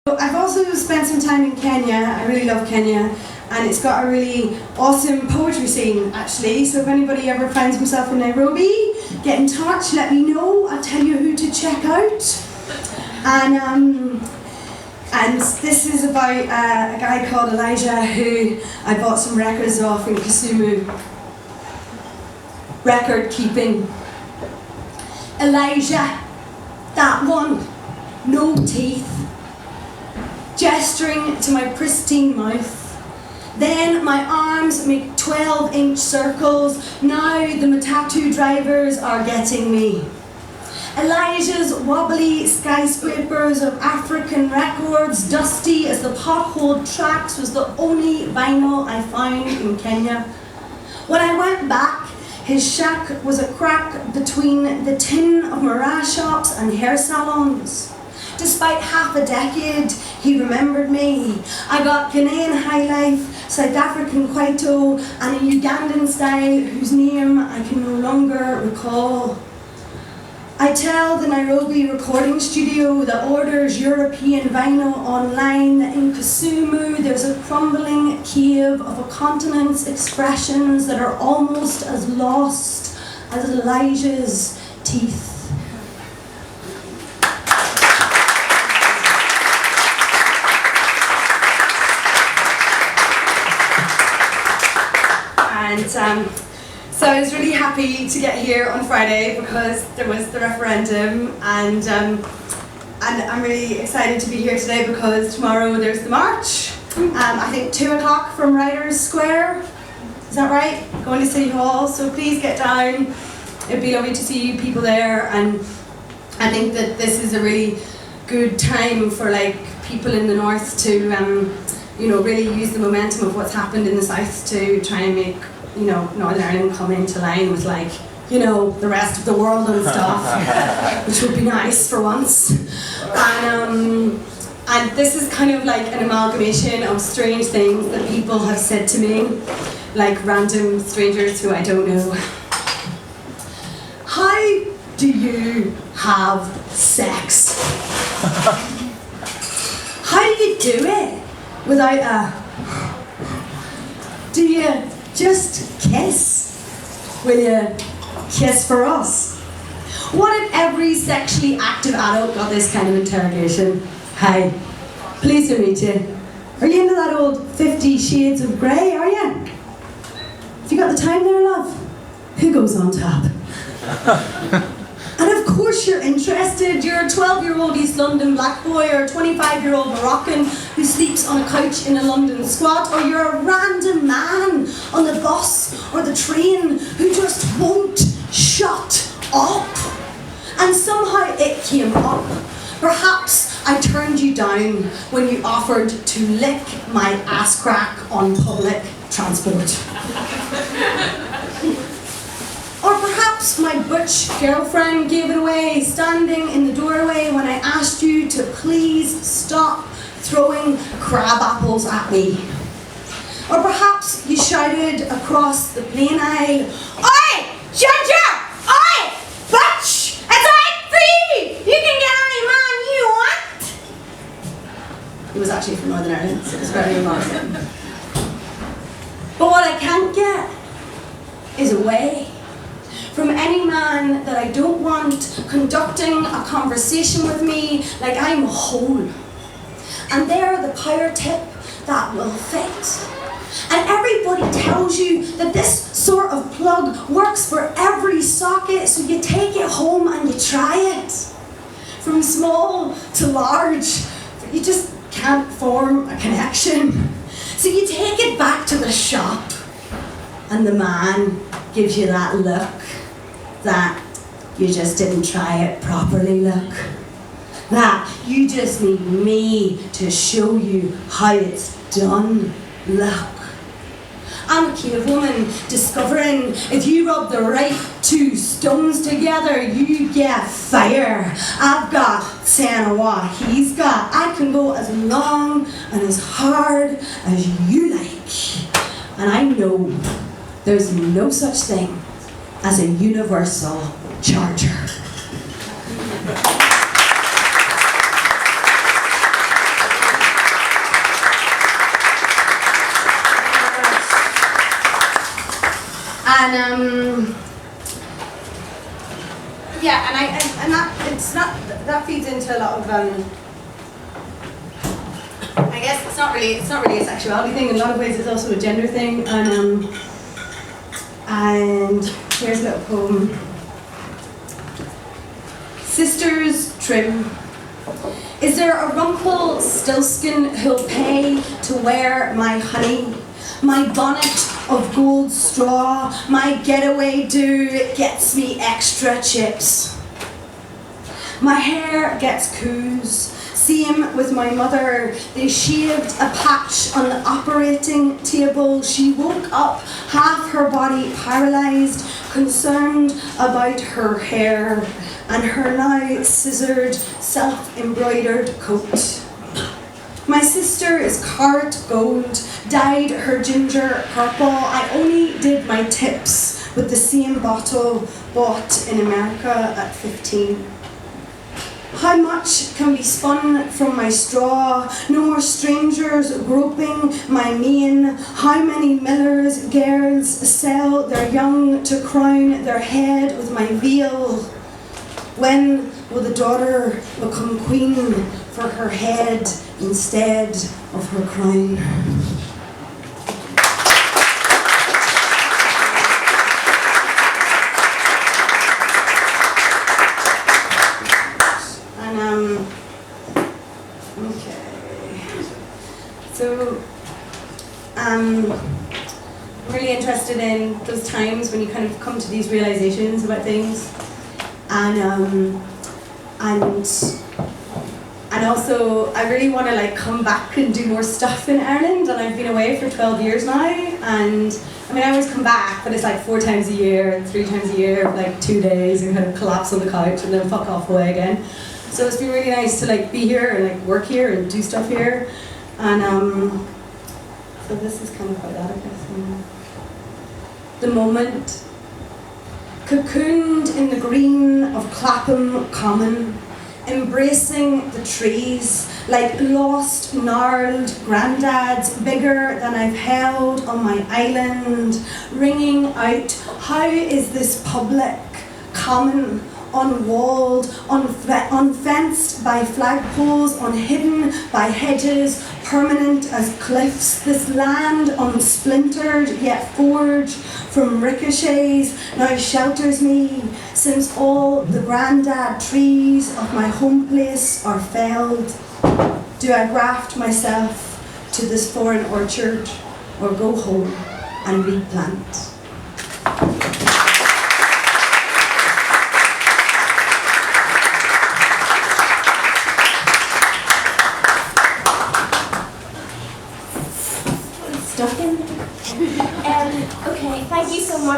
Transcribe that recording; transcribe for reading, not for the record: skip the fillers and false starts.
I've also spent some time in Kenya. I really love Kenya, and it's got a really awesome poetry scene actually. So if anybody ever finds himself in Nairobi, get in touch, let me know, I'll tell you who to check out. And this is about a guy called Elijah who I bought some records off in Kisumu. Record keeping. Elijah, that one, no teeth. Gesturing to my pristine mouth. Then my arms make 12-inch circles. Now the Matatu drivers are getting me. Elijah's wobbly skyscrapers of African records, dusty as the potholed tracks, was the only vinyl I found in Kenya. When I went back, his shack was a crack between the tin of mirage shops and hair salons. Despite half a decade, he remembered me. I got Ghanaian high life, South African Kwaito, and a Ugandan style whose name I can no longer recall. I tell the Nairobi recording studio that orders European vinyl online that in Kisumu there's a crumbling cave of a continent's expressions that are almost as lost as Elijah's teeth. And so I was really happy to get here on Friday because there was the referendum, and I'm really excited to be here today because tomorrow there's the march. I think 2 o'clock from Writers Square. Is that right? Going to City Hall. So please get down. It'd be lovely to see people there, and I think that this is a really good time for like people in the north to really use the momentum of what's happened in the south to try and make Northern Ireland come into line with the rest of the world and stuff, which would be nice for once. And this is kind of like an amalgamation of strange things that people have said to me, like random strangers who I don't know. How do you have sex? How do you do it without a... Do you just kiss? Will you kiss for us? What if every sexually active adult got this kind of interrogation? Hi, pleased to meet you. Are you into that old 50 Shades of Grey, are you? Have you got the time there, love? Who goes on top? And of course you're interested. You're a 12-year-old East London black boy, or a 25-year-old Moroccan who sleeps on a couch in a London squat, or you're a random man on the bus or the train who just won't shut up. And somehow it came up. Perhaps I turned you down when you offered to lick my ass crack on public transport. Or perhaps my butch girlfriend gave it away, standing in the doorway when I asked you to please stop throwing crab apples at me. Or perhaps you shouted across the plane aisle, "Oi, Ginger! Oi, butch! It's right free! You can get any man you want!" He was actually from Northern Ireland, so it was very embarrassing. But what I can't get is away from any man that I don't want conducting a conversation with me like I'm whole. And they're the power tip that will fit. And everybody tells you that this sort of plug works for every socket, so you take it home and you try it. From small to large, you just can't form a connection. So you take it back to the shop, and the man gives you that look that you just didn't try it properly look. That you just need me to show you how it's done look. I'm a cave woman discovering if you rub the right 2 stones together, you get fire. I've got 10 of what he's got. I can go as long and as hard as you like. And I know there's no such thing as a universal charger. And yeah, and that feeds into a lot of I guess it's not really a sexuality thing. In a lot of ways, it's also a gender thing. And here's a little poem. Sisters trim. Is there a Rumpelstiltskin who'll pay to wear my honey? My bonnet of gold straw, my getaway do gets me extra chips. My hair gets coos. Same with my mother. They shaved a patch on the operating table. She woke up, half her body paralysed, concerned about her hair and her now scissored, self-embroidered coat. My sister is carrot gold, dyed her ginger purple. I only did my tips with the same bottle bought in America at 15. How much can be spun from my straw? No more strangers groping my mane. How many millers' girls sell their young to crown their head with my veil? When will the daughter become queen for her head instead of her crown? So, I'm really interested in those times when you kind of come to these realizations about things, and also I really want to like come back and do more stuff in Ireland. And I've been away for 12 years now, and I mean I always come back, but it's like 4 times a year, 3 times a year, like 2 days, and kind of collapse on the couch and then fuck off away again. So it's been really nice to like be here and like work here and do stuff here. And so this is kind of about that, I guess. The moment, cocooned in the green of Clapham Common, embracing the trees like lost, gnarled granddads, bigger than I've held on my island, ringing out, how is this public, common, unwalled, unfenced by flagpoles, unhidden by hedges, permanent as cliffs, this land unsplintered yet forged from ricochets now shelters me, since all the grandad trees of my home place are felled. Do I graft myself to this foreign orchard, or go home and replant? Okay, thank you so much.